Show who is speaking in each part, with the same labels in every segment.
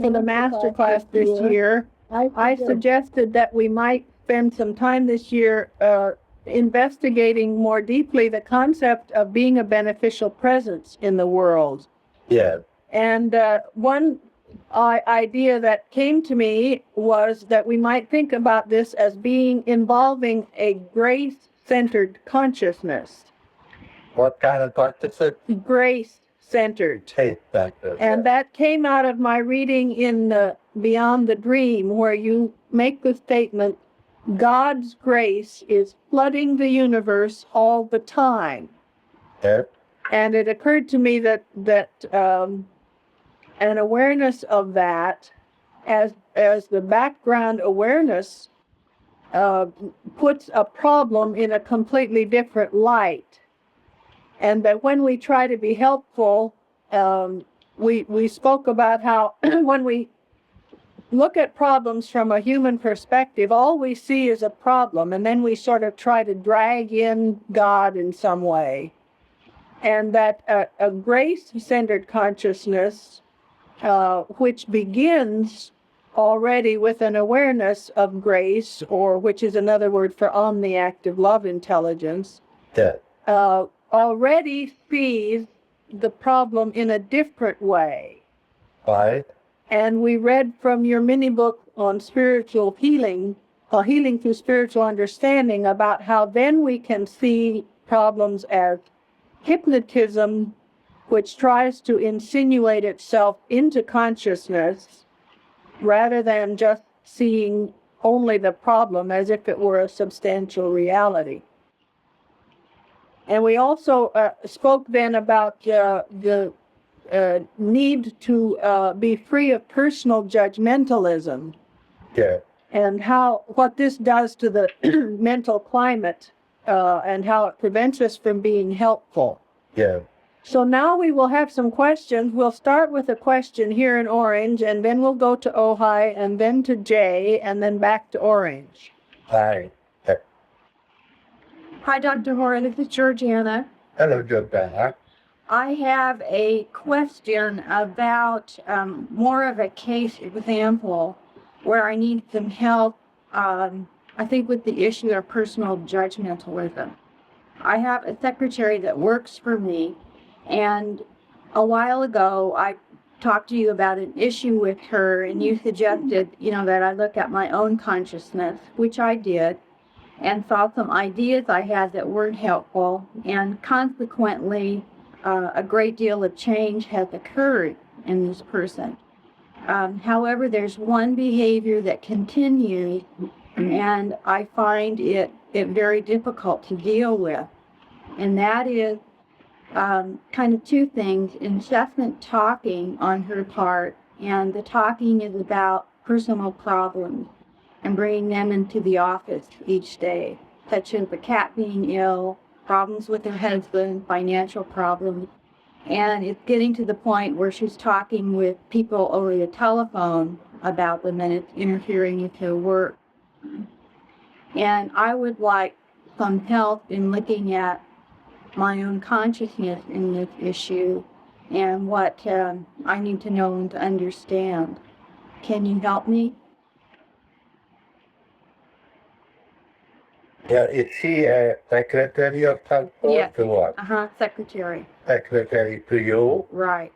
Speaker 1: for the master class this year, I suggested that we might spend some time this year investigating more deeply the concept of being a beneficial presence in the world.
Speaker 2: Yeah.
Speaker 1: And one idea that came to me was that we might think about this as being involving a grace-centered consciousness.
Speaker 2: What kind of consciousness?
Speaker 1: Grace-centered. And that came out of my reading in Beyond the Dream, where you make the statement, God's grace is flooding the universe all the time.
Speaker 2: Yeah.
Speaker 1: And it occurred to me that an awareness of that as the background awareness puts a problem in a completely different light. And that when we try to be helpful, we spoke about how when we look at problems from a human perspective, all we see is a problem, and then we sort of try to drag in God in some way. And that a grace-centered consciousness, which begins already with an awareness of grace, or which is another word for omniactive love intelligence, already sees the problem in a different way.
Speaker 2: Right.
Speaker 1: And we read from your mini book on spiritual healing, healing through spiritual understanding, about how then we can see problems as hypnotism, which tries to insinuate itself into consciousness rather than just seeing only the problem as if it were a substantial reality. And we also spoke then about the need to be free of personal judgmentalism.
Speaker 2: Yeah.
Speaker 1: And what this does to the mental climate and how it prevents us from being helpful.
Speaker 2: Yeah.
Speaker 1: So now we will have some questions. We'll start with a question here in orange, and then we'll go to Ojai, and then to Jay, and then back to orange.
Speaker 2: Hi.
Speaker 3: Hi, Dr. Hora. This is Georgiana.
Speaker 2: Hello, Georgiana.
Speaker 3: I have a question about more of a case example where I need some help, I think, with the issue of personal judgmentalism. I have a secretary that works for me, and a while ago I talked to you about an issue with her, and you suggested, that I look at my own consciousness, which I did, and saw some ideas I had that weren't helpful, and consequently, a great deal of change has occurred in this person. However, there's one behavior that continues, and I find it very difficult to deal with, and that is kind of two things: incessant talking on her part, and the talking is about personal problems and bringing them into the office each day, such as the cat being ill, problems with her husband, financial problems. And it's getting to the point where she's talking with people over the telephone about them, and it's interfering with her work. And I would like some help in looking at my own consciousness in this issue and what I need to know and to understand. Can you help me?
Speaker 2: Yeah, is she a secretary of some sort?
Speaker 3: Yes.
Speaker 2: To what?
Speaker 3: Secretary.
Speaker 2: Secretary to you?
Speaker 3: Right.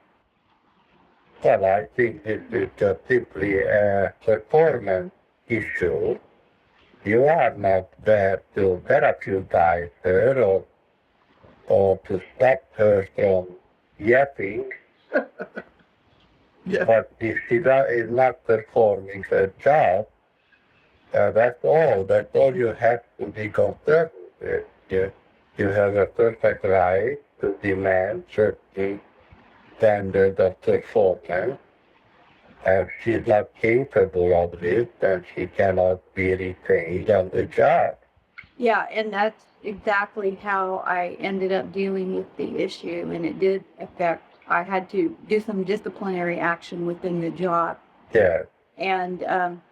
Speaker 2: Well, I think this is just simply a performance issue. You are not there to therapeutize her or to stop her from yapping.
Speaker 1: Yeah.
Speaker 2: But if she is not performing her job, that's all. That's all you have to be concerned with. You have a perfect right to demand certain standards of performance. And she's not capable of it, and she cannot be retained on the job.
Speaker 3: Yeah, and that's exactly how I ended up dealing with the issue, and it did affect, I had to do some disciplinary action within the job.
Speaker 2: Yeah.
Speaker 3: And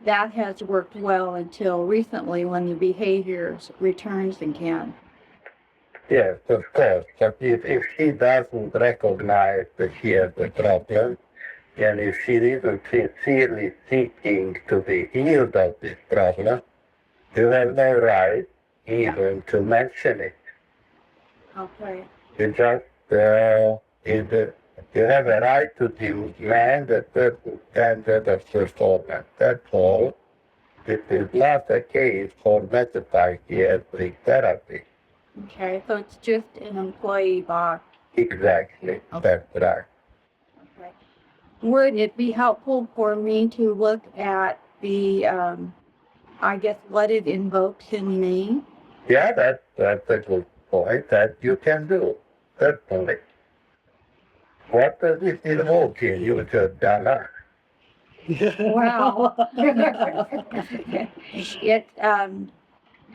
Speaker 3: that has worked well until recently when the behaviors returns again.
Speaker 2: Yes, of course. But if she doesn't recognize that she has a problem, And if she isn't sincerely seeking to be healed of this problem, you have no right even to mention it.
Speaker 3: Okay.
Speaker 2: You just, you have a right to demand a certain standard of performance. That's all. This is not the case for metapsychiatric therapy.
Speaker 3: Okay. So it's just an employee box.
Speaker 2: Exactly.
Speaker 3: Okay.
Speaker 2: That's right.
Speaker 3: Okay. Would it be helpful for me to look at the, I guess, what it invokes in me?
Speaker 2: Yeah, that's a good point that you can do. Certainly. What does it invoke in you, Donna?
Speaker 3: Wow. It,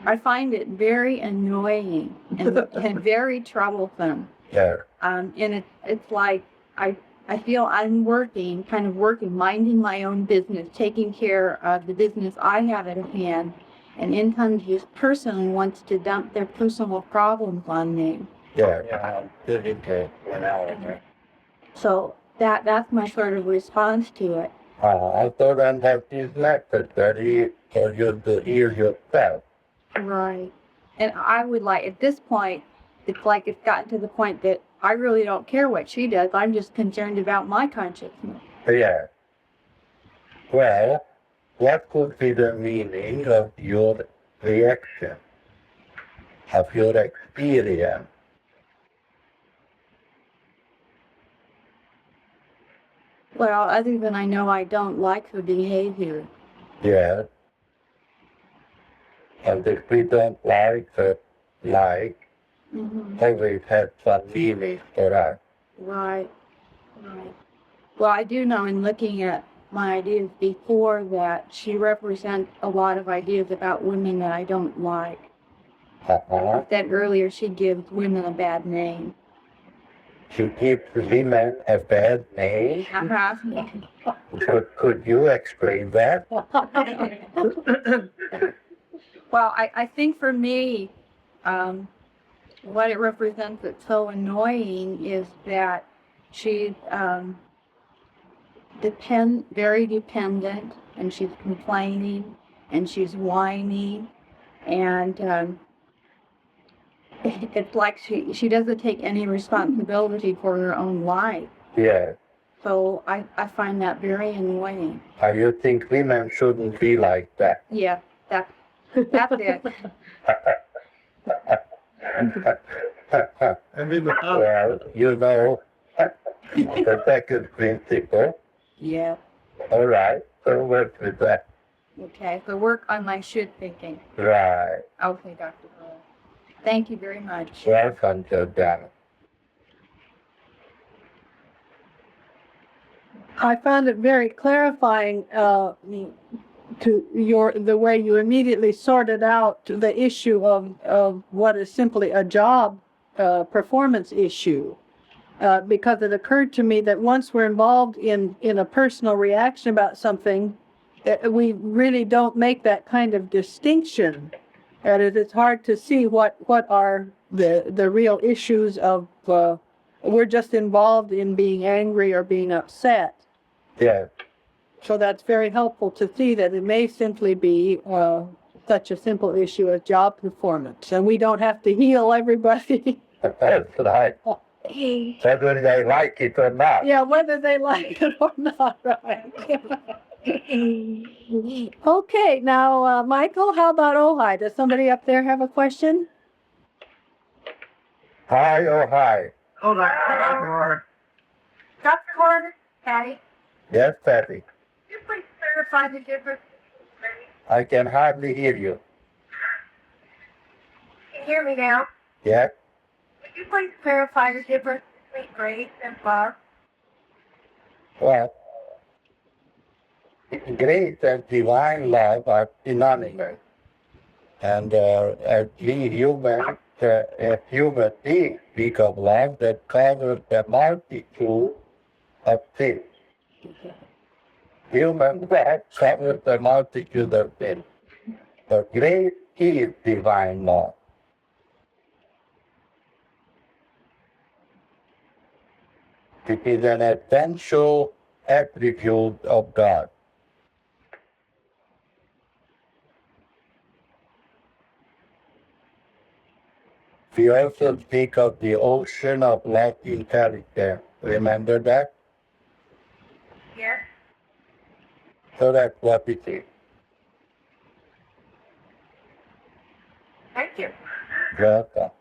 Speaker 3: I find it very annoying and very troublesome.
Speaker 2: Yeah.
Speaker 3: And it's like I feel I'm working, kind of working, minding my own business, taking care of the business I have at hand, and in comes this person who wants to dump their personal problems on me.
Speaker 2: Yeah.
Speaker 3: So that's my sort of response to it.
Speaker 2: So then that is necessary for you to heal yourself.
Speaker 3: Right. And I would like, at this point, it's like it's gotten to the point that I really don't care what she does. I'm just concerned about my consciousness.
Speaker 2: Yeah. Well, what could be the meaning of your reaction, of your experience?
Speaker 3: Well, other than I know I don't like her behavior.
Speaker 2: Yes. And if we don't always have some feelings for us.
Speaker 3: Right. Right. Well, I do know in looking at my ideas before that she represents a lot of ideas about women that I don't like. That earlier she gives women a bad name.
Speaker 2: She gives women a bad name. Could you explain that?
Speaker 3: Well, I think for me, what it represents that's so annoying is that she's very dependent, and she's complaining, and she's whining, and it's like she doesn't take any responsibility for her own life.
Speaker 2: Yes.
Speaker 3: So I find that very annoying.
Speaker 2: You think women shouldn't be like that?
Speaker 3: Yeah, that's it.
Speaker 2: Well, you know, the second principle.
Speaker 3: Yeah.
Speaker 2: All right, so work with that.
Speaker 3: Okay, so work on my should thinking.
Speaker 2: Right.
Speaker 3: Okay, Dr. Hora. Thank you very much.
Speaker 2: Welcome to that.
Speaker 1: I found it very clarifying to the way you immediately sorted out the issue of what is simply a job performance issue. Because it occurred to me that once we're involved in a personal reaction about something, we really don't make that kind of distinction. And it's hard to see what are the real issues of, we're just involved in being angry or being upset.
Speaker 2: Yeah.
Speaker 1: So that's very helpful to see that it may simply be such a simple issue as job performance. And we don't have to heal everybody.
Speaker 2: That's right. Whether they like it or not.
Speaker 1: Yeah, whether they like it or not, right? Okay, now, Michael, how about Ojai? Does somebody up there have a question?
Speaker 2: Hi, oh hi.
Speaker 4: Hold on. Dr. Hora, Patty,
Speaker 2: Yes, Patty.
Speaker 4: could you please clarify the difference?
Speaker 2: I can hardly hear you.
Speaker 4: Can you hear me now?
Speaker 2: Yes?
Speaker 4: Could you please clarify the difference between grace and love?
Speaker 2: Well, grace and divine love are synonymous. And as we humans, as human beings speak of love that covers the multitude of sins. Human love covers the multitude of sins. But grace is divine love. It is an essential attribute of God. We also speak of the ocean of lacking character. Remember that?
Speaker 4: Yeah.
Speaker 2: So that's what it is.
Speaker 4: Thank you.
Speaker 2: Welcome.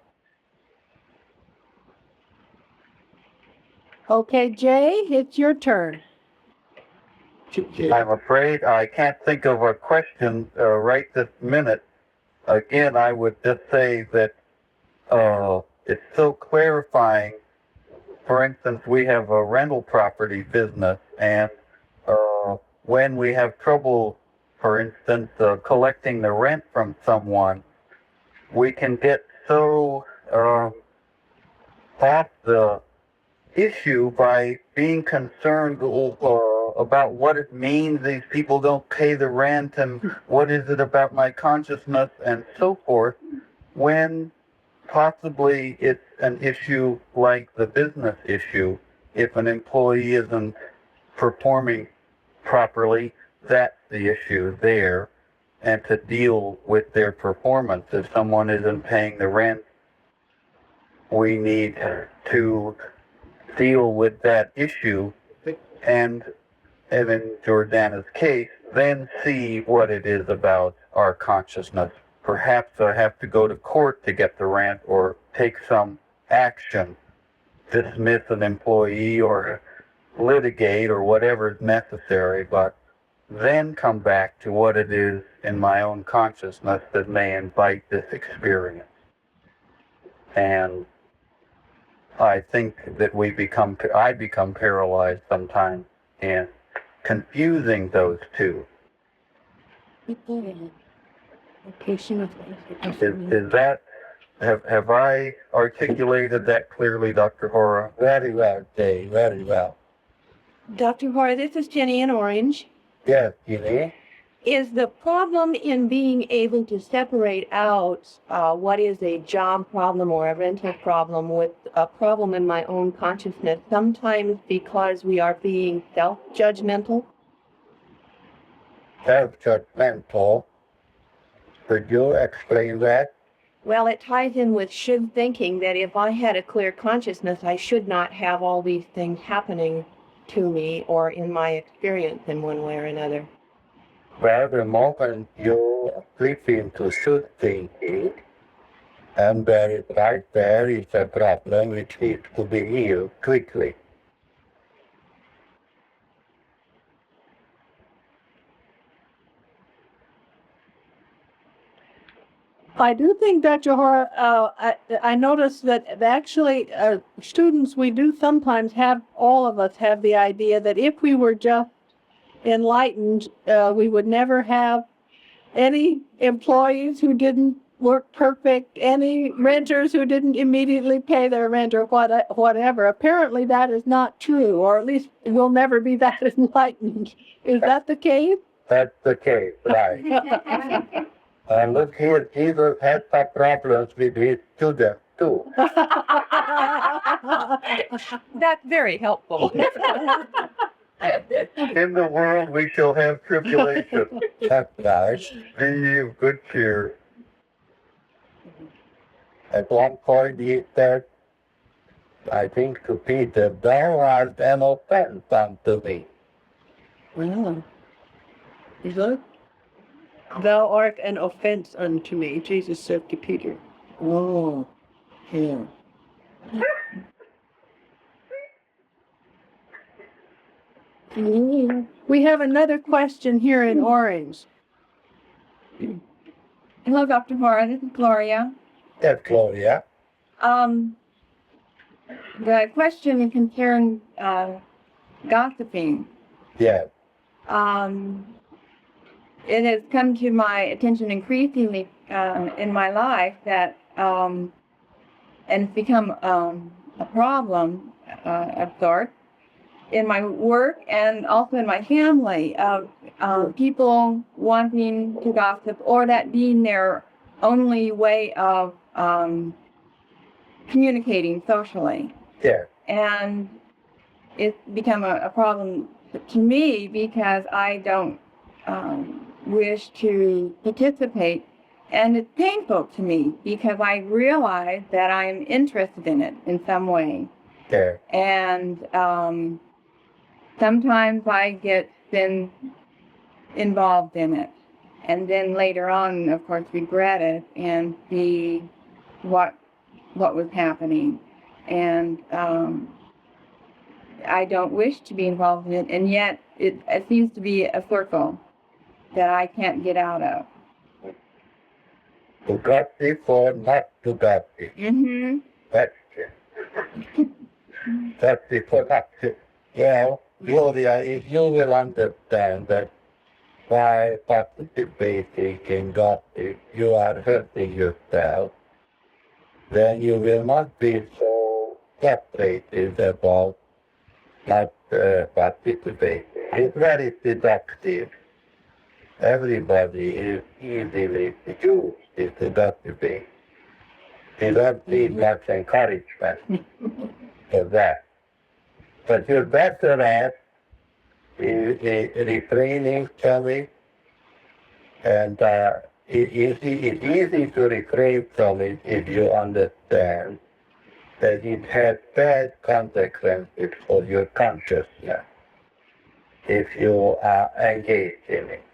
Speaker 1: Okay, Jay, it's your turn.
Speaker 2: I'm afraid I can't think of a question right this minute. Again, I would just say that it's so clarifying. For instance, we have a rental property business, and when we have trouble, for instance, collecting the rent from someone, we can get so off the issue by being concerned about what it means these people don't pay the rent and what is it about my consciousness and so forth, when possibly it's an issue like the business issue. If an employee isn't performing properly, that's the issue there. And to deal with their performance, if someone isn't paying the rent, we need to deal with that issue, and in Jordana's case, then see what it is about our consciousness. Perhaps I have to go to court to get the rent or take some action, dismiss an employee or litigate or whatever is necessary, but then come back to what it is in my own consciousness that may invite this experience. And I think that I become paralyzed sometimes in confusing those two. Is that, have I articulated that clearly, Dr. Hora? Very well, Dave, very well.
Speaker 3: Dr. Hora, this is Jenny in Orange.
Speaker 2: Yes, Jenny?
Speaker 3: Is the problem in being able to separate out what is a job problem or a rental problem with a problem in my own consciousness sometimes because we are being self-judgmental?
Speaker 2: Self-judgmental. Could you explain that?
Speaker 3: Well, it ties in with should thinking that if I had a clear consciousness, I should not have all these things happening to me or in my experience in one way or another.
Speaker 2: Well, the moment you slip into should thinking, and right there is a problem which needs to be healed quickly.
Speaker 1: I do think, Dr. Hora, I noticed that actually students, we do sometimes have, all of us have the idea that if we were just enlightened, we would never have any employees who didn't work perfect, any renters who didn't immediately pay their rent or whatever. Apparently that is not true, or at least we'll never be that enlightened. Is that the case?
Speaker 2: That's the case, right. And look here, Jesus had some problems with his students too.
Speaker 3: That's very helpful.
Speaker 2: In the world we shall have tribulation. That's nice. Be of good cheer. At one point he said, I think to Peter, thou art an offense unto me.
Speaker 1: Well, is that? Thou art an offense unto me, Jesus said to Peter. Oh, yeah. We have another question here in Orange.
Speaker 3: Hello, Dr. Hora. This is Gloria.
Speaker 2: Yes, Gloria.
Speaker 3: The question concerns gossiping.
Speaker 2: Yes.
Speaker 3: It has come to my attention increasingly in my life that, and it's become a problem of sorts in my work and also in my family of people wanting to gossip or that being their only way of communicating socially.
Speaker 2: Yes.
Speaker 3: And it's become a problem to me because I don't wish to participate. And it's painful to me because I realize that I'm interested in it in some way.
Speaker 2: Yeah.
Speaker 3: And sometimes I get then involved in it. And then later on, of course, regret it and see what was happening. And I don't wish to be involved in it. And yet it seems to be a circle that I can't get out of.
Speaker 2: To got it or not to got it.
Speaker 3: Mm-hmm.
Speaker 2: That's it. That's the production. Well, Gloria, if you will understand that by participating in gossip, you are hurting yourself, then you will not be so separated about not participating. It's very seductive. Everybody is easily seduced into participate. You don't need much encouragement for that. But you're better at refraining from it, and it's easy to refrain from it if you understand that it has bad consequences for your consciousness if you are engaged in it.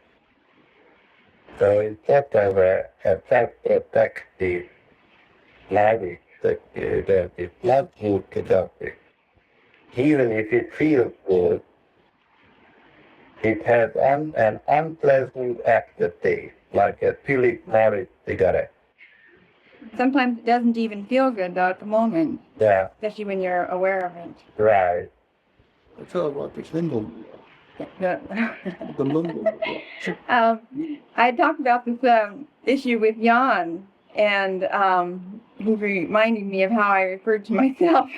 Speaker 2: So instead of a self-protective habit that is not good productive, even if it feels good, it has an unpleasant aftertaste, like a Philip Morris cigarette.
Speaker 3: Sometimes it doesn't even feel good though at the moment,
Speaker 2: Yeah,
Speaker 3: especially when you're aware of it.
Speaker 2: right.
Speaker 5: I feel like it's Lindel.
Speaker 3: The-
Speaker 5: The Lindel.
Speaker 3: I talked about this issue with Jan, and he reminded me of how I referred to myself.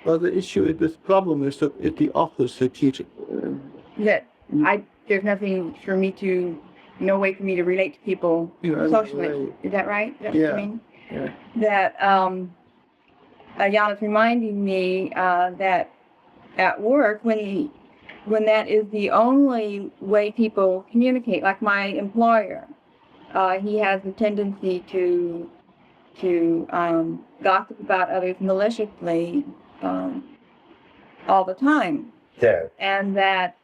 Speaker 5: Well, the issue, this problem is that it's the opposite teaching.
Speaker 3: That there's nothing for me to, no way for me to relate to people
Speaker 5: Yeah,
Speaker 3: socially.
Speaker 5: right.
Speaker 3: Is that right? Is that
Speaker 5: Yeah.
Speaker 3: what you mean?
Speaker 5: Yeah.
Speaker 3: That Jan is reminding me that at work, when that is the only way people communicate, like my employer, he has a tendency to gossip about others maliciously all the time,
Speaker 2: Yeah,
Speaker 3: and that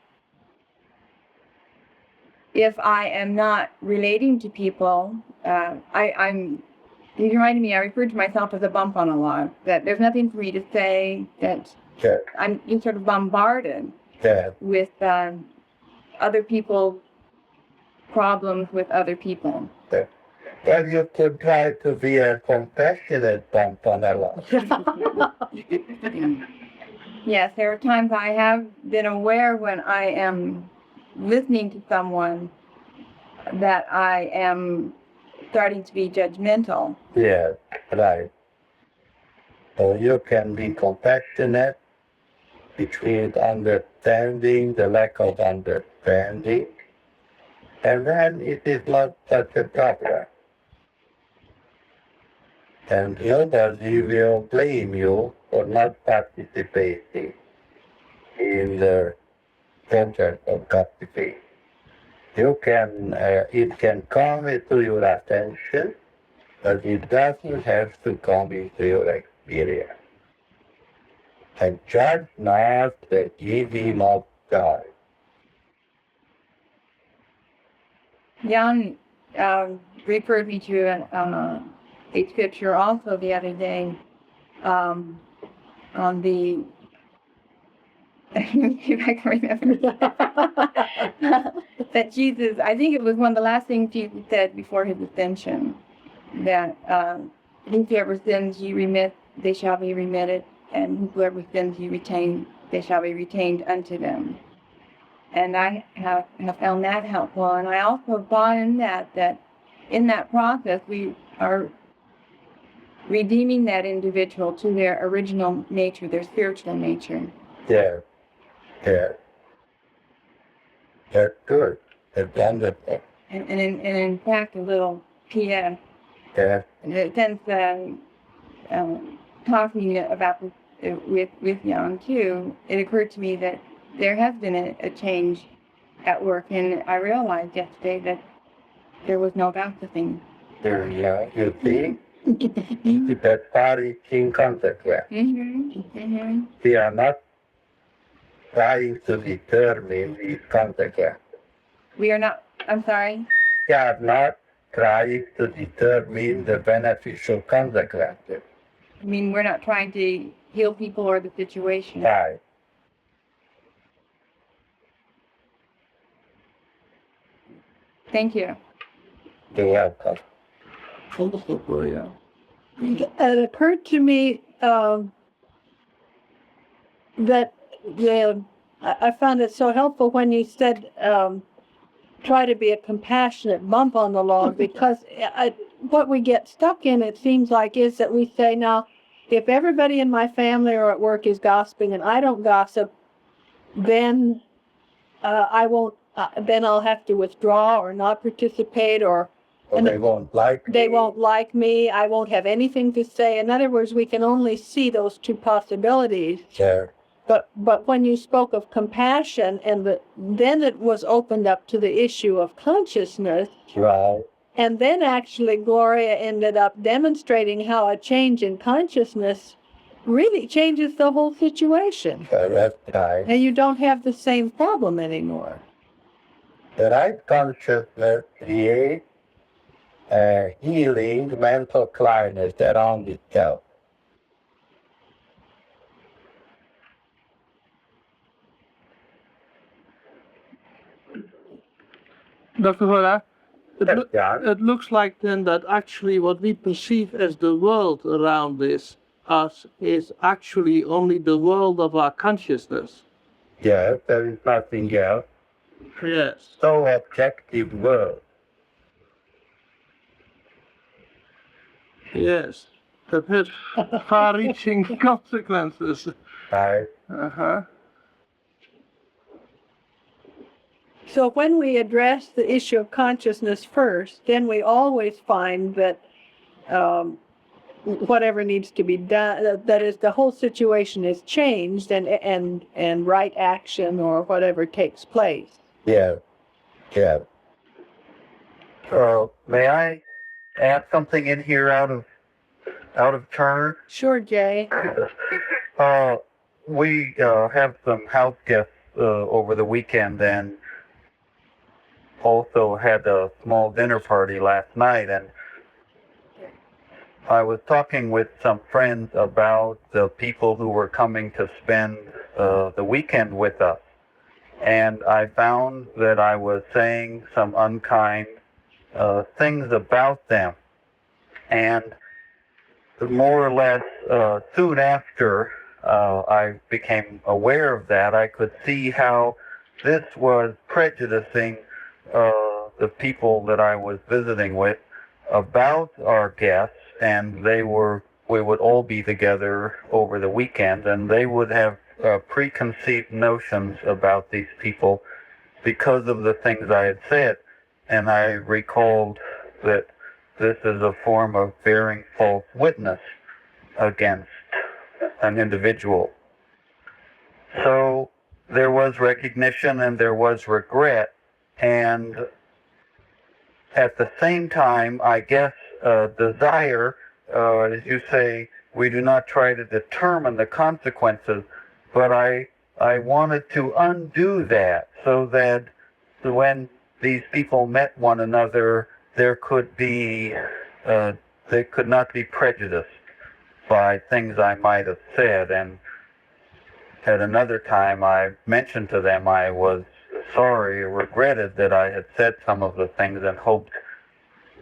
Speaker 3: if I am not relating to people, he reminded me, I referred to myself as a bump on a log, that there's nothing for me to say, that
Speaker 2: yeah,
Speaker 3: I'm sort of bombarded
Speaker 2: yeah.
Speaker 3: with other people's problems with other people.
Speaker 2: Well, you could try to be a compassionate bump on a log.
Speaker 3: Yes, there are times I have been aware when I am listening to someone that I am starting to be judgmental.
Speaker 2: Yeah, right. So you can be compassionate between understanding, the lack of understanding, and then it is not such a problem. And nobody will blame you for not participating in the content of participation. You can, it can come into your attention, but it doesn't have to come into your experience. And judge not that ye be not God.
Speaker 3: Jan referred me to a scripture also the other day on the if I can remember that Jesus, I think it was one of the last things Jesus said before his ascension, that whosoever sins ye remit, they shall be remitted, and whosoever sins ye retain, they shall be retained unto them. And I have found that helpful. And I also thought in that in that process, we are redeeming that individual to their original nature, their spiritual nature.
Speaker 2: Yeah, yeah. That's good. That's wonderful.
Speaker 3: And in fact, a little P.S.
Speaker 2: Yeah,
Speaker 3: Since talking about this with Jan too, it occurred to me that there has been a change at work, and I realized yesterday that there was no gossiping.
Speaker 2: There, yeah, you see, that body in consequence. We are not trying to determine these consequences.
Speaker 3: We are not, I'm sorry.
Speaker 2: We are not trying to determine the beneficial consequences.
Speaker 3: I mean, we're not trying to heal people or the situation.
Speaker 2: Right.
Speaker 3: Thank you.
Speaker 2: You're welcome.
Speaker 5: Wonderful, Gloria.
Speaker 1: It occurred to me that I found it so helpful when you said try to be a compassionate bump on the log, because what we get stuck in, it seems like, is that we say, now, if everybody in my family or at work is gossiping and I don't gossip, then I won't. Then I'll have to withdraw or not participate, or
Speaker 2: They won't like me.
Speaker 1: they won't like me. I won't have anything to say. In other words, we can only see those two possibilities.
Speaker 2: Yeah.
Speaker 1: But when you spoke of compassion, and then it was opened up to the issue of consciousness,
Speaker 2: Right.
Speaker 1: and then actually Gloria ended up demonstrating how a change in consciousness really changes the whole situation.
Speaker 2: That's right.
Speaker 1: And you don't have the same problem anymore.
Speaker 2: The right consciousness creates a healing mental climate around itself.
Speaker 5: Dr. Hora,
Speaker 2: Yes, John.
Speaker 5: it looks like then that actually what we perceive as the world around us is actually only the world of our consciousness.
Speaker 2: Yes, there is nothing else.
Speaker 5: Yes.
Speaker 2: So objective world.
Speaker 5: Yes. That has far-reaching consequences.
Speaker 2: Right.
Speaker 5: Uh-huh.
Speaker 1: So when we address the issue of consciousness first, then we always find that whatever needs to be done, that is, the whole situation is changed, and right action or whatever takes place.
Speaker 2: Yeah. Yeah. May I add something in here out of turn?
Speaker 1: Sure, Jay.
Speaker 2: We have some house guests over the weekend, and also had a small dinner party last night, and I was talking with some friends about the people who were coming to spend the weekend with us, and I found that I was saying some unkind things about them, and more or less soon after I became aware of that, I could see how this was prejudicing the people that I was visiting with about our guests, and we would all be together over the weekend, and they would have preconceived notions about these people because of the things I had said, and I recalled that this is a form of bearing false witness against an individual. So there was recognition and there was regret, and at the same time, I guess, desire, as you say, we do not try to determine the consequences, but I wanted to undo that so that when these people met one another, there could be, they could not be prejudiced by things I might have said. And at another time, I mentioned to them I was sorry, regretted that I had said some of the things, and hoped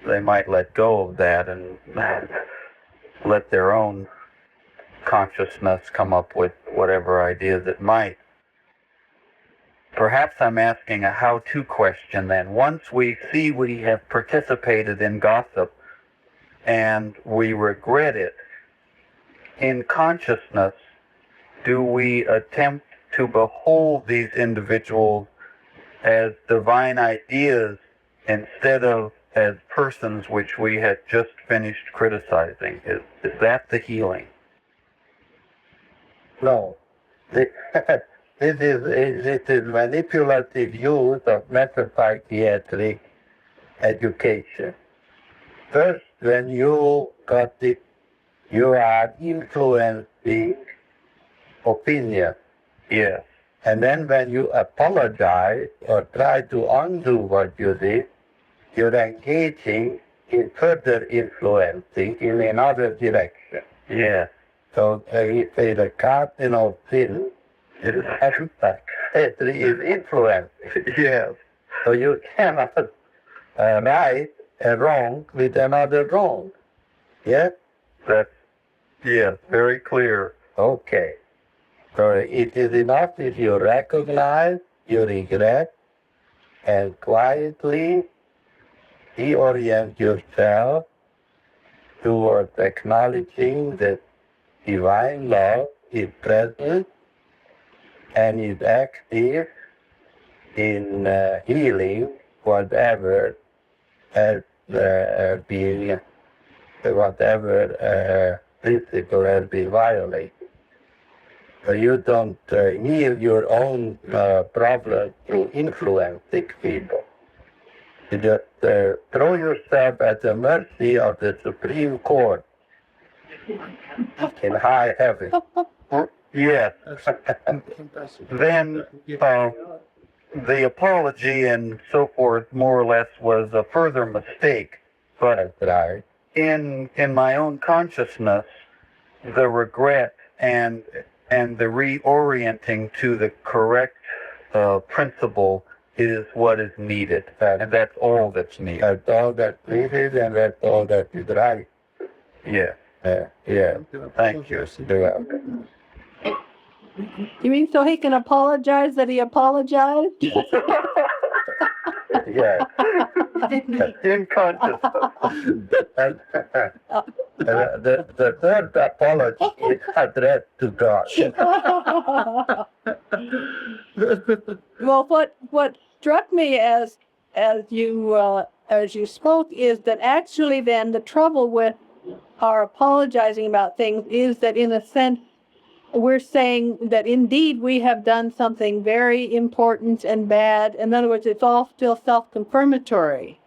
Speaker 2: they might let go of that and let their own consciousness come up with whatever ideas it might. Perhaps I'm asking a how-to question then. Once we see we have participated in gossip and we regret it, in consciousness, do we attempt to behold these individuals as divine ideas instead of as persons which we had just finished criticizing? Is that the healing? No. This it is manipulative use of metapsychiatric education. First, when you got it, you are influencing opinion. Yeah. And then when you apologize or try to undo what you did, you're engaging in further influencing in another direction. Yeah. So we say the cardinal sin is influencing. Yeah. So you cannot right a wrong with another wrong. Yes? That's, yeah, very clear. Okay. So it is enough if you recognize your regret and quietly reorient yourself towards acknowledging that divine love is present and is active in healing whatever has been, whatever principle has been violated. You don't heal your own problems through influencing people. You just throw yourself at the mercy of the Supreme Court in high heaven. Yes. Then the apology and so forth, more or less, was a further mistake. But in my own consciousness, the regret and the reorienting to the correct principle is what is needed. And that's all that's needed. That's all that's needed, and that's all that is right. Yeah. Yeah. Thank you.
Speaker 1: You mean so he can apologize that he apologized?
Speaker 2: Yeah. In consciousness. The third apology is addressed to God.
Speaker 1: Well, what struck me as you spoke is that actually then the trouble with our apologizing about things is that in a sense we're saying that indeed we have done something very important and bad. In other words, it's all still self-confirmatory.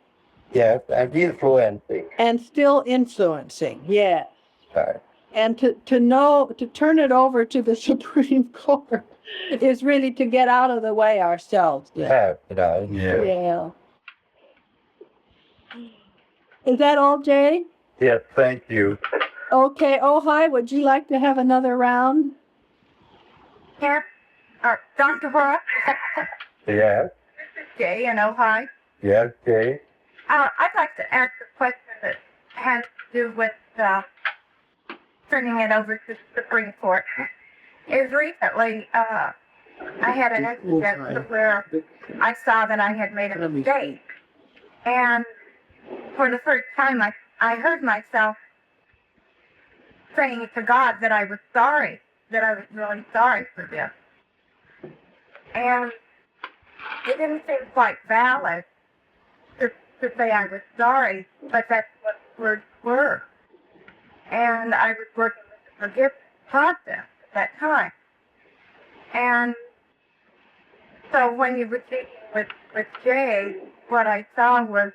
Speaker 2: Yes, and influencing.
Speaker 1: And still influencing, yes.
Speaker 2: Right.
Speaker 1: And to turn it over to the Supreme Court is really to get out of the way ourselves.
Speaker 2: Yeah.
Speaker 1: Yeah. Is that all, Jay?
Speaker 2: Yes, thank you.
Speaker 1: Okay, Ojai, would you like to have another round?
Speaker 4: Here, Dr. Hora,
Speaker 2: Yes.
Speaker 4: this is Jay in Ojai.
Speaker 2: Yes, Jay.
Speaker 4: I'd like to ask a question that has to do with turning it over to the Supreme Court. Is recently, I had an incident where I saw that I had made a mistake. And for the first time, I heard myself saying to God that I was sorry, that I was really sorry for this. And it didn't seem quite valid to say I was sorry, but that's what the words were. And I was working with the forgiveness process at that time. And so when you were speaking with Jay, what I saw was,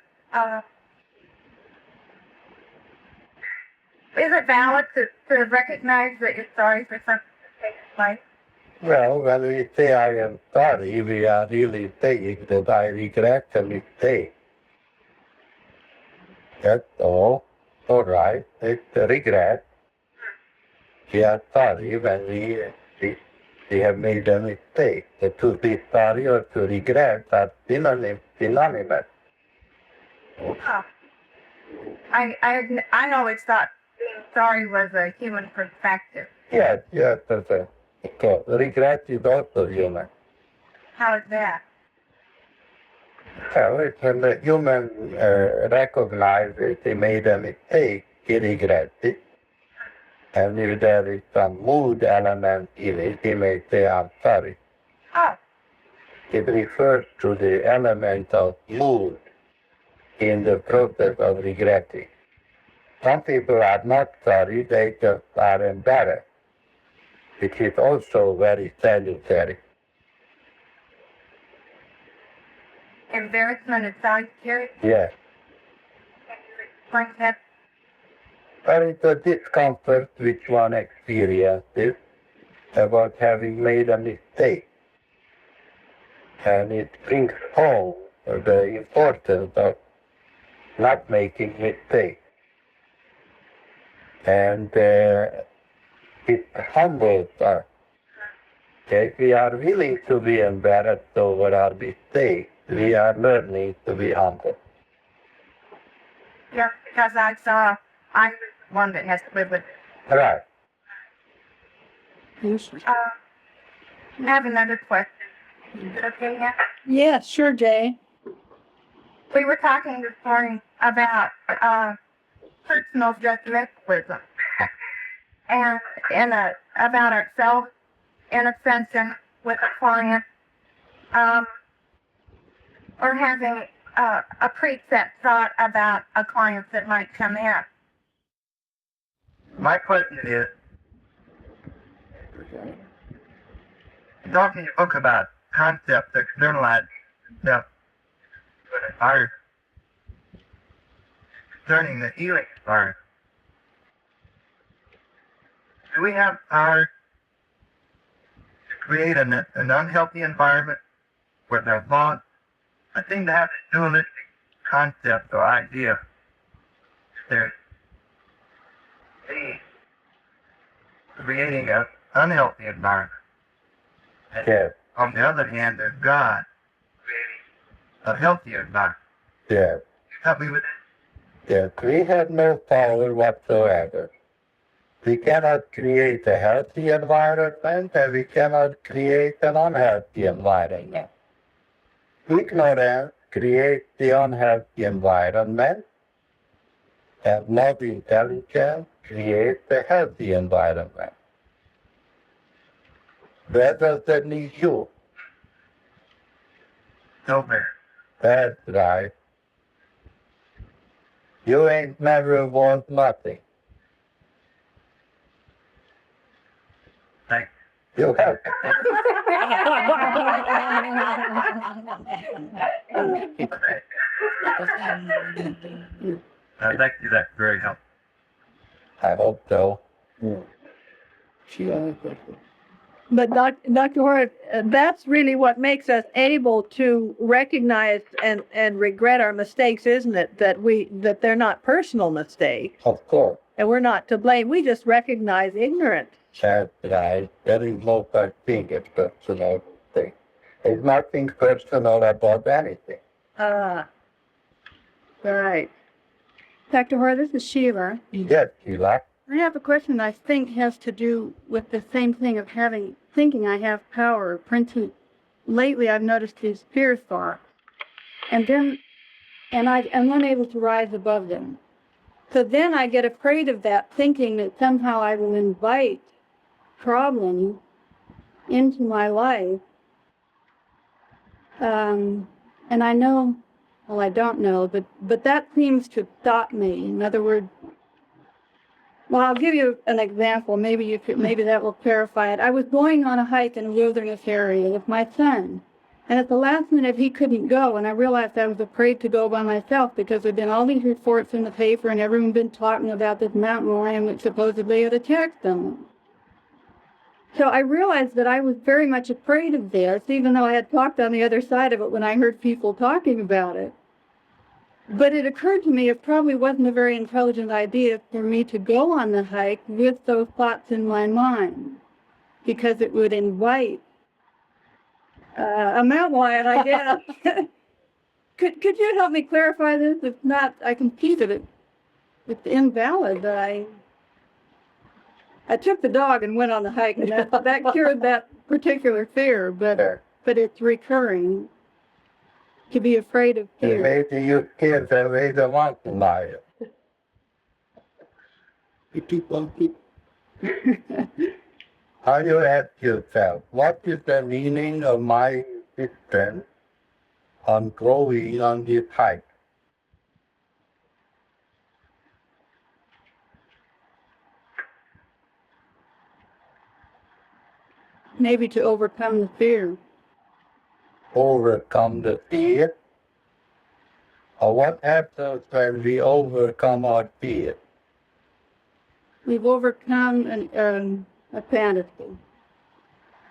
Speaker 4: is it valid to recognize that you're sorry for something that takes place?
Speaker 2: Well, when we say I am sorry, we are really saying that I regret the mistake. That's all. All right. It's a regret. We are sorry when we have made a mistake. To be sorry or to regret are synonymous.
Speaker 4: Oh. I always thought being sorry was a human perspective.
Speaker 2: Yes, that's it. So regret is also human.
Speaker 4: How is that?
Speaker 2: Well, it's when the human recognizes they made a mistake, he regrets it. And if there is some mood element in it, he may say, I'm sorry.
Speaker 4: Oh.
Speaker 2: It refers to the element of mood in the process of regretting. Some people are not sorry, they just are embarrassed, which is also very salutary.
Speaker 4: embarrassment of solitude.
Speaker 2: Yeah.
Speaker 4: Explain that.
Speaker 2: But it's a discomfort which one experiences about having made a mistake. And it brings home the importance of not making mistakes. And it humbles us. If we are willing to be embarrassed over our mistakes, we are learning to be humble.
Speaker 4: Yeah, because I'm one that has to live with it.
Speaker 2: Right.
Speaker 4: I have another question. Is it okay now?
Speaker 1: Yes, sure, Jay.
Speaker 4: We were talking this morning about personal judgmentalism and about ourselves in a session with a client, or having a preset thought about a client that might come in.
Speaker 6: My question is, talking in your book about concepts externalized stuff are concerning the healing part. Do we have power to create an unhealthy environment where their thoughts? I seem to have this dualistic concept or idea. There's creating an unhealthy environment. And
Speaker 2: Yes.
Speaker 6: on the other hand, there's God creating a healthier environment.
Speaker 2: Yes.
Speaker 6: Help me with that.
Speaker 2: Yes. We have no power whatsoever. We cannot create a healthy environment and we cannot create an unhealthy environment. Ignorance creates the unhealthy environment and not intelligence creates a healthy environment. Where does that lead you?
Speaker 6: Nowhere.
Speaker 2: That's right. You ain't never want nothing.
Speaker 6: Thanks.
Speaker 2: You have.
Speaker 6: Thank you. That's very helpful.
Speaker 2: I hope so.
Speaker 1: But Dr. Hora, that's really what makes us able to recognize and regret our mistakes, isn't it? That they're not personal mistakes
Speaker 2: Of course.
Speaker 1: and we're not to blame. We just recognize ignorance.
Speaker 2: That's right. There is no such thing as personal thing. There's nothing personal about anything.
Speaker 1: Ah, right.
Speaker 3: Dr. Hora, this is Sheila.
Speaker 2: Yes, Sheila.
Speaker 3: I have a question I think has to do with the same thing of thinking I have power. For instance, lately I've noticed these fear thoughts, and I'm unable to rise above them.
Speaker 1: So then I get afraid of that, thinking that somehow I will invite problems into my life. And I know, well, I don't know, but that seems to stop me. In other words, well, I'll give you an example. Maybe that will clarify it. I was going on a hike in a wilderness area with my son. And at the last minute, he couldn't go, and I realized I was afraid to go by myself because there'd been all these reports in the paper, and everyone had been talking about this mountain lion which supposedly had attacked someone. So I realized that I was very much afraid of this, even though I had talked on the other side of it when I heard people talking about it. But it occurred to me it probably wasn't a very intelligent idea for me to go on the hike with those thoughts in my mind, because it would invite a mountain lion, I guess. Could you help me clarify this? If not, I can see that it's invalid. I took the dog and went on the hike, and that cured that particular fear, but it's recurring to be afraid of fear.
Speaker 2: Maybe you scared away the mountain lion. How you ask yourself, what is the meaning of my existence on going on this hike?
Speaker 1: Maybe to overcome the fear.
Speaker 2: Overcome the fear? What happens when we overcome our fear?
Speaker 1: We've overcome a fantasy.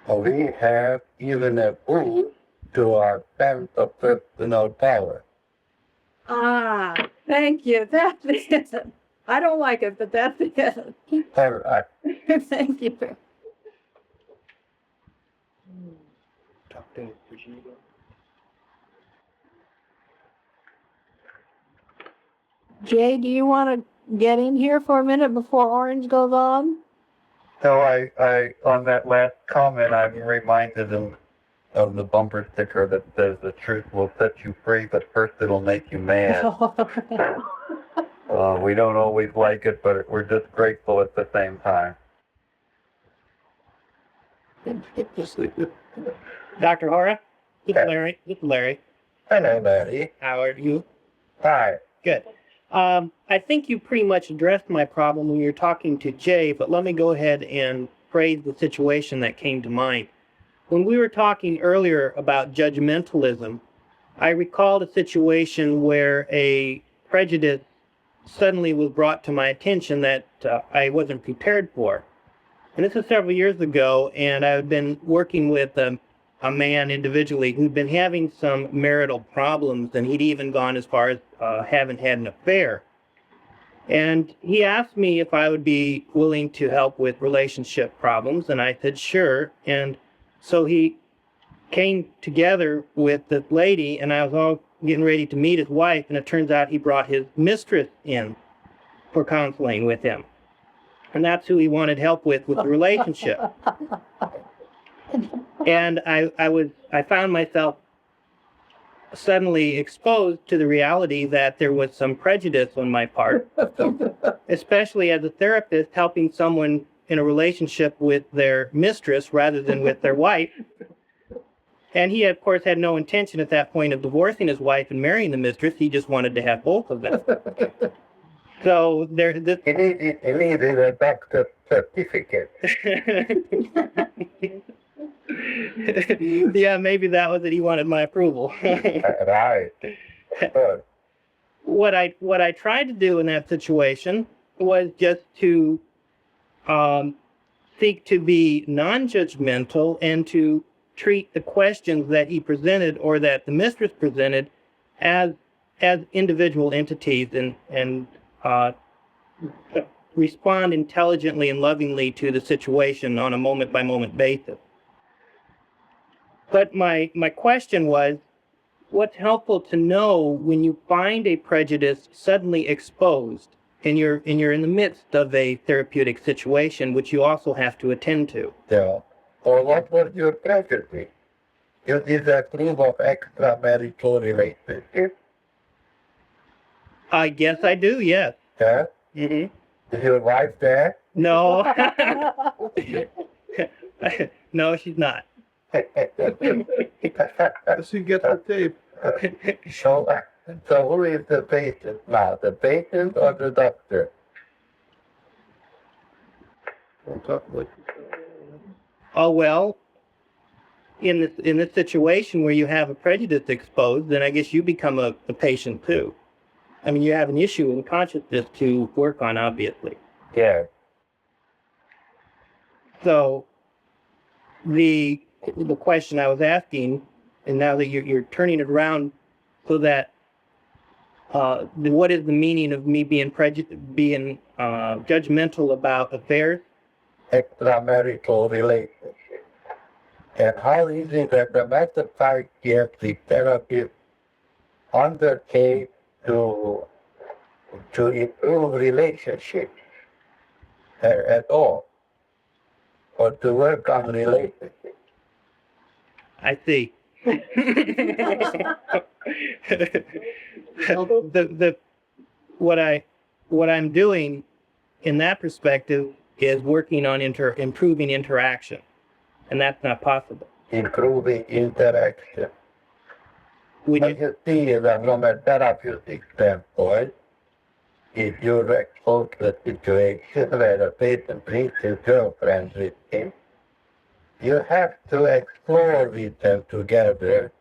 Speaker 2: We have even a boost to our sense of personal power.
Speaker 1: Ah, thank you. That's it. I don't like it, but that's it.
Speaker 2: All right.
Speaker 1: Thank you. Jay, do you want to get in here for a minute before Orange goes on?
Speaker 6: So I on that last comment, I'm reminded of the bumper sticker that says the truth will set you free, but first it'll make you mad. We don't always like it, but we're just grateful at the same time.
Speaker 7: Dr. Hora? This
Speaker 2: Yeah.
Speaker 7: is Larry. This is Larry.
Speaker 2: Hello, Larry.
Speaker 7: How are you?
Speaker 2: Hi.
Speaker 7: Good. I think you pretty much addressed my problem when you were talking to Jay, but let me go ahead and phrase the situation that came to mind. When we were talking earlier about judgmentalism, I recalled a situation where a prejudice suddenly was brought to my attention that I wasn't prepared for. And this is several years ago, and I had been working with a man individually who'd been having some marital problems, and he'd even gone as far as having had an affair. And he asked me if I would be willing to help with relationship problems, and I said sure. And so he came together with this lady, and I was all getting ready to meet his wife, and it turns out he brought his mistress in for counseling with him. And that's who he wanted help with the relationship. And I found myself suddenly exposed to the reality that there was some prejudice on my part, especially as a therapist helping someone in a relationship with their mistress rather than with their wife. And he, of course, had no intention at that point of divorcing his wife and marrying the mistress. He just wanted to have both of them. So there, this.
Speaker 2: He needed a doctor's certificate.
Speaker 7: Yeah, maybe that was it. He wanted my approval.
Speaker 2: Right. Good.
Speaker 7: What I tried to do in that situation was just to seek to be non-judgmental and to treat the questions that he presented or that the mistress presented as individual entities and respond intelligently and lovingly to the situation on a moment-by-moment basis. But my question was, what's helpful to know when you find a prejudice suddenly exposed and you're in the midst of a therapeutic situation, which you also have to attend to?
Speaker 2: Yeah. Or what was your prejudice? You disapprove of extramarital relationships?
Speaker 7: I guess I do, yes.
Speaker 2: Yeah?
Speaker 7: Mm-hmm.
Speaker 2: Is your wife there?
Speaker 7: No. No, she's not.
Speaker 5: As you get the tape.
Speaker 2: So who is the patient now? The patient or the doctor?
Speaker 7: Oh, well, in this situation where you have a prejudice exposed, then I guess you become a patient too. I mean, you have an issue in consciousness to work on, obviously.
Speaker 2: Yeah.
Speaker 7: So the question I was asking, and now that you're turning it around so that what is the meaning of me being judgmental about affairs?
Speaker 2: Extramarital relationship. And how is it that the metapsychiatric therapist undertakes to improve relationships at all, or to work on relationships?
Speaker 7: I see. What I'm doing in that perspective is working on improving interaction, and that's not possible.
Speaker 2: Improving interaction.
Speaker 7: When
Speaker 2: But you see that from a therapeutic standpoint, if you expose the situation where a patient brings his girlfriend with him, you have to explore with them together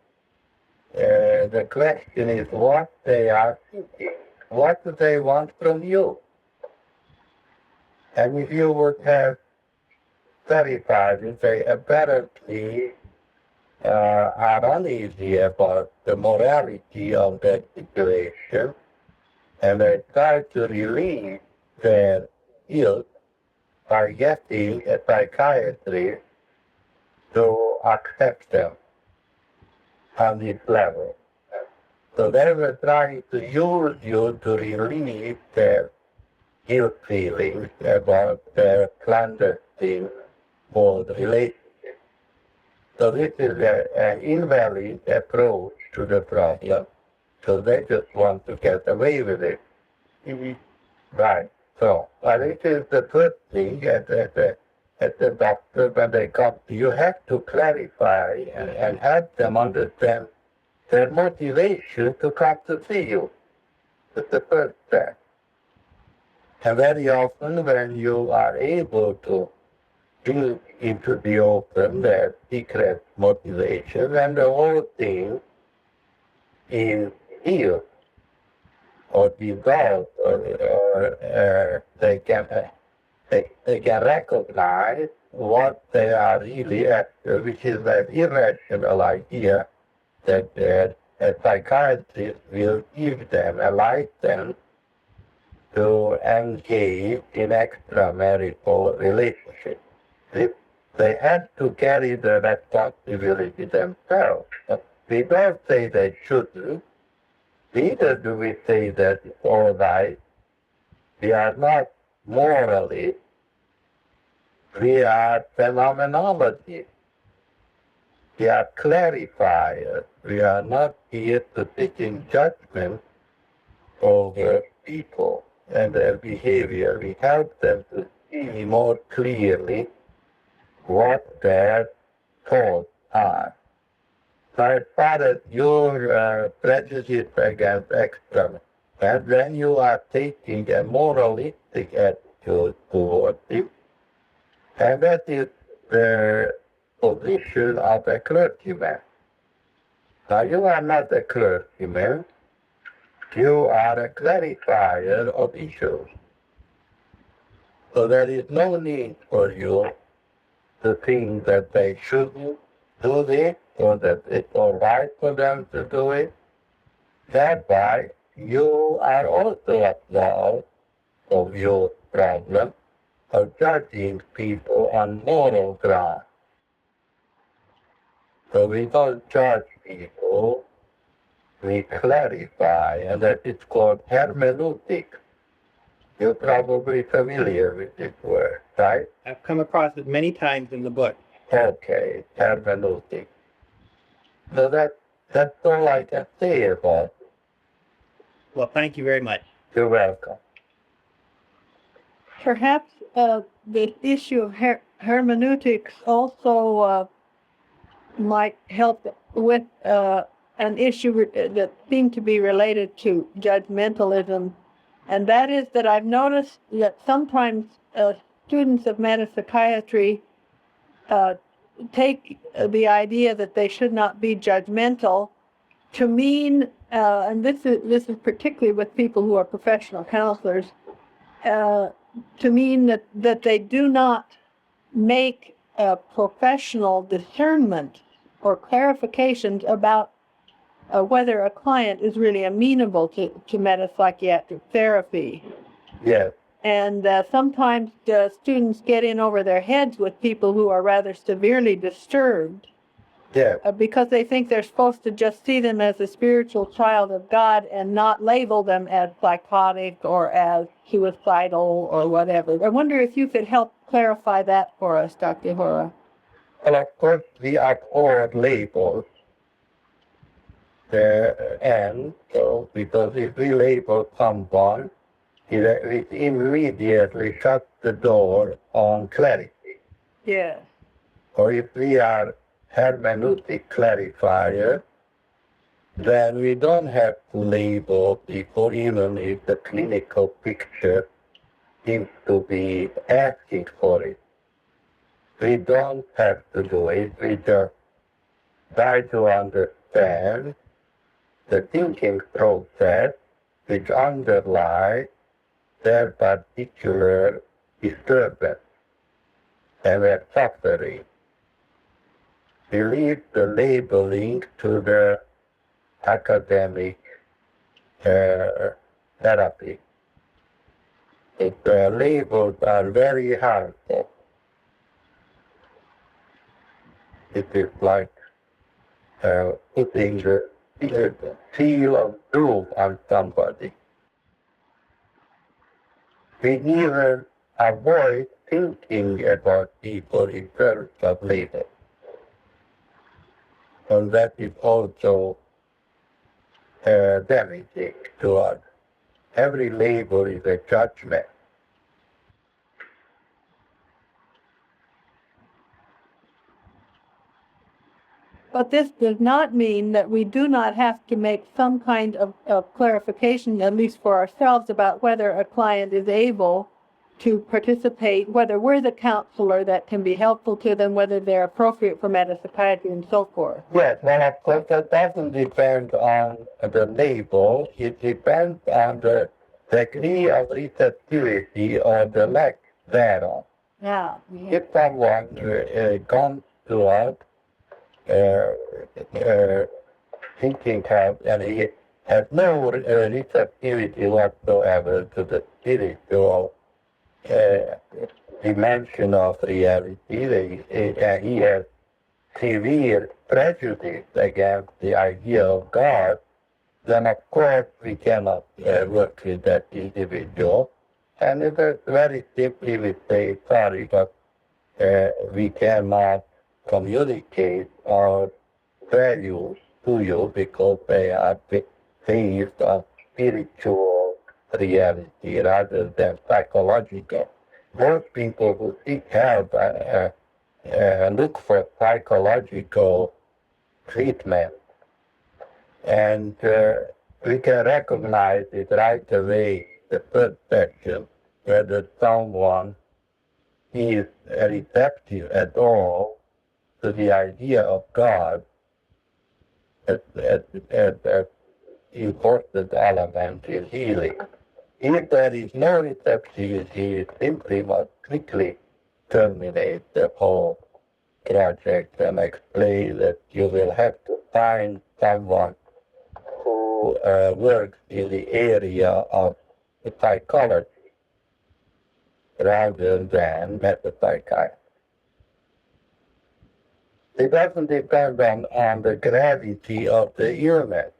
Speaker 2: The question is what they are thinking. What do they want from you? And if you would have verified if they apparently are uneasy about the morality of that situation, and they try to relieve their guilt by getting a psychiatrist to accept them on this level. So they were trying to use you to relieve their guilt feelings about their clandestine old relationship. So this is an invalid approach to the problem. So they just want to get away with it.
Speaker 7: Mm-hmm.
Speaker 2: Right. So, this is the first thing at the doctor when they come. You have to clarify and help them understand their motivation to come to see you. That's the first step. And very often when you are able to bring into the open their secret motivation, and the whole thing is healed or dissolved, or they can recognize what they are really after, which is that irrational idea that a psychiatrist will give them a license to engage in extramarital relationships. They have to carry the responsibility themselves. We don't say they shouldn't. Neither do we say that it's all right. We are not morally. We are phenomenology. We are clarifiers. We are not here to sit in judgment over people and their behavior. We help them to see more clearly what their thoughts are. So as far as your prejudice against extremists, and then you are taking a moralistic attitude towards it, and that is the position of a clergyman. Now you are not a clergyman, you are a clarifier of issues. So there is no need for you to think that they shouldn't do this, or that it's all right for them to do it. Thereby, you are also absolved of your problem of judging people on moral grounds. So we don't judge people, we clarify, and that is called hermeneutic. You're probably familiar with this word, right?
Speaker 7: I've come across it many times in the book.
Speaker 2: Okay, hermeneutic. So that's all I can say about it.
Speaker 7: Well, thank you very much.
Speaker 2: You're welcome.
Speaker 1: Perhaps the issue of hermeneutics also might help with an issue that seemed to be related to judgmentalism, and that is that I've noticed that sometimes students of metapsychiatry take the idea that they should not be judgmental to mean, and this is particularly with people who are professional counselors, to mean that they do not make a professional discernment or clarifications about whether a client is really amenable to metapsychiatric therapy.
Speaker 2: Yes.
Speaker 1: And sometimes the students get in over their heads with people who are rather severely disturbed
Speaker 2: Yes.
Speaker 1: because they think they're supposed to just see them as a spiritual child of God and not label them as psychotic or as suicidal or whatever. I wonder if you could help clarify that for us, Dr. Hora.
Speaker 2: Well, of course, we abhor labels. And so, because if we label someone, it immediately shuts the door on clarity.
Speaker 1: Yes.
Speaker 2: Or if we are hermeneutic clarifier, then we don't have to label people, even if the clinical picture seems to be asking for it. We don't have to do it. We just try to understand the thinking process which underlies their particular disturbance and their suffering. We leave the labeling to the academic therapy. The labels are very harmful. It is like putting the seal of doom on somebody. We even avoid thinking about people in terms of labels. And that is also damaging to us. Every label is a judgment.
Speaker 1: But this does not mean that we do not have to make some kind of clarification, at least for ourselves, about whether a client is able to participate, whether we're the counselor that can be helpful to them, whether they're appropriate for metapsychiatry and so forth.
Speaker 2: Yes, well, of course, that doesn't depend on the label. It depends on the degree of receptivity or the lack thereof.
Speaker 1: Yeah.
Speaker 2: If someone comes to us thinking help and he has no receptivity whatsoever to the spiritual dimension of reality, he has severe prejudice against the idea of God, then of course we cannot work with that individual. And it is very simply we say, sorry, but we cannot communicate our values to you because they are based on spiritual reality rather than psychological. Most people who seek help look for psychological treatment, and we can recognize it right away, the first section, whether someone is receptive at all to the idea of God as important element in healing. If there is no receptivity, you simply must quickly terminate the whole project and explain that you will have to find someone who works in the area of psychology rather than metapsychiatry. It doesn't depend on the gravity of the illness.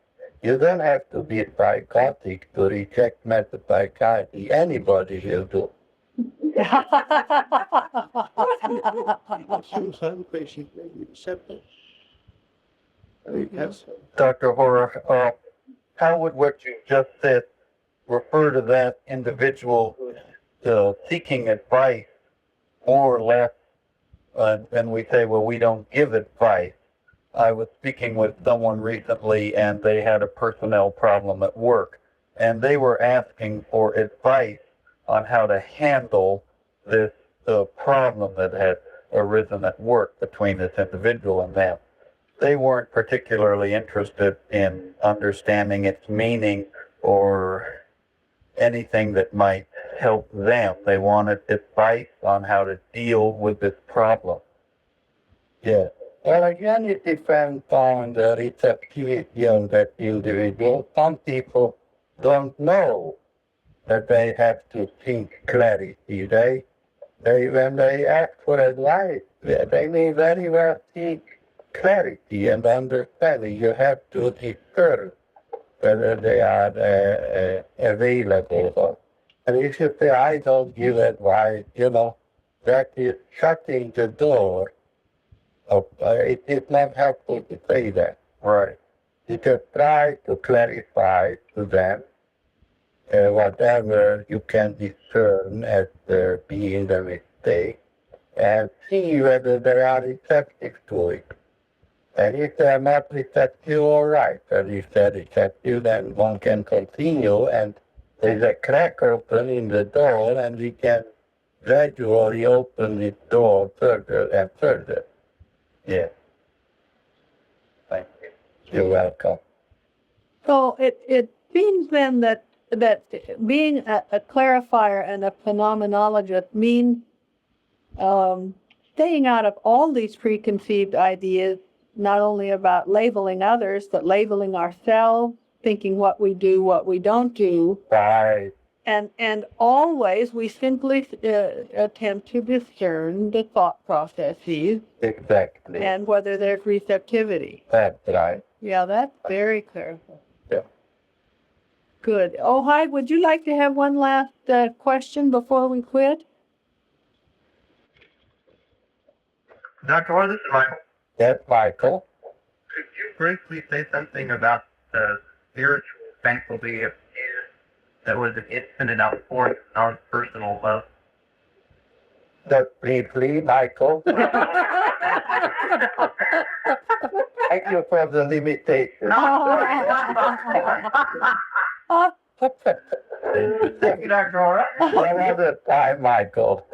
Speaker 2: You don't have to be psychotic to reject metapsychiatry. Anybody will do.
Speaker 5: Suicidal patient may be receptive.
Speaker 6: Yes. Dr. Hora, how would what you just said refer to that individual seeking advice more or less and we say, well, we don't give advice? I was speaking with someone recently and they had a personnel problem at work and they were asking for advice on how to handle this problem that had arisen at work between this individual and them. They weren't particularly interested in understanding its meaning or anything that might help them. They wanted advice on how to deal with this problem.
Speaker 2: Yeah. Well, again, it depends on the receptivity of that individual. Some people don't know that they have to seek clarity. When they ask for advice, they may very well seek clarity and understanding. You have to discern whether they are available. And if you say, I don't give advice, that is shutting the door. It is not helpful to say that.
Speaker 6: Right.
Speaker 2: You just try to clarify to them whatever you can discern as being the mistake and see whether they are receptive to it. And if they are not receptive, all right. And if they're receptive, then one can continue and there's a crack open in the door and we can gradually open the door further and further. Yeah. Thank you. You're welcome.
Speaker 1: So it means then that being a clarifier and a phenomenologist means staying out of all these preconceived ideas, not only about labeling others, but labeling ourselves, thinking what we do, what we don't do.
Speaker 2: Right.
Speaker 1: And always we simply attempt to discern the thought processes
Speaker 2: Exactly.
Speaker 1: and whether there's receptivity.
Speaker 2: That's right.
Speaker 1: Yeah, that's very clear.
Speaker 2: Yeah.
Speaker 1: Good. Oh, hi, would you like to have one last question before we quit?
Speaker 6: Dr. Hora, this is Michael.
Speaker 2: Yes, Michael.
Speaker 6: Could you briefly say something about the spiritual faculty of that was infinite outpouring in our personal love?
Speaker 2: Just briefly, Michael. Thank you for the limitation.
Speaker 6: Thank you, Dr. Hora.
Speaker 2: Another time, Michael.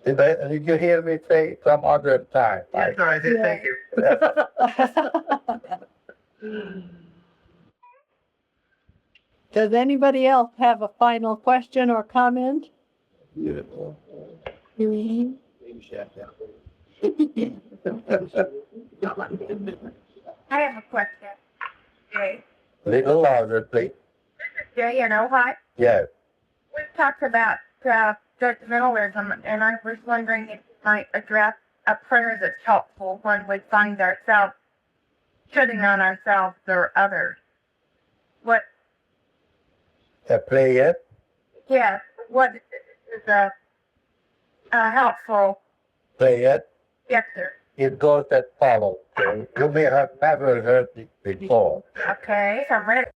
Speaker 2: Did you hear me say some other time?
Speaker 6: Yes, sir, I did. Thank you.
Speaker 1: Does anybody else have a final question or comment?
Speaker 4: I have a question, Jay.
Speaker 2: Little louder, please.
Speaker 4: Jay, you know what?
Speaker 2: Yes.
Speaker 4: We talked about judgmentalism, and I was wondering if you might address a prayer that's helpful when we find ourselves shitting on ourselves or others. What?
Speaker 2: Play it.
Speaker 4: Yes. What is a helpful?
Speaker 2: Play it.
Speaker 4: Yes, sir.
Speaker 2: It goes as follows. You may have never heard it before.
Speaker 4: Okay, so I'm ready.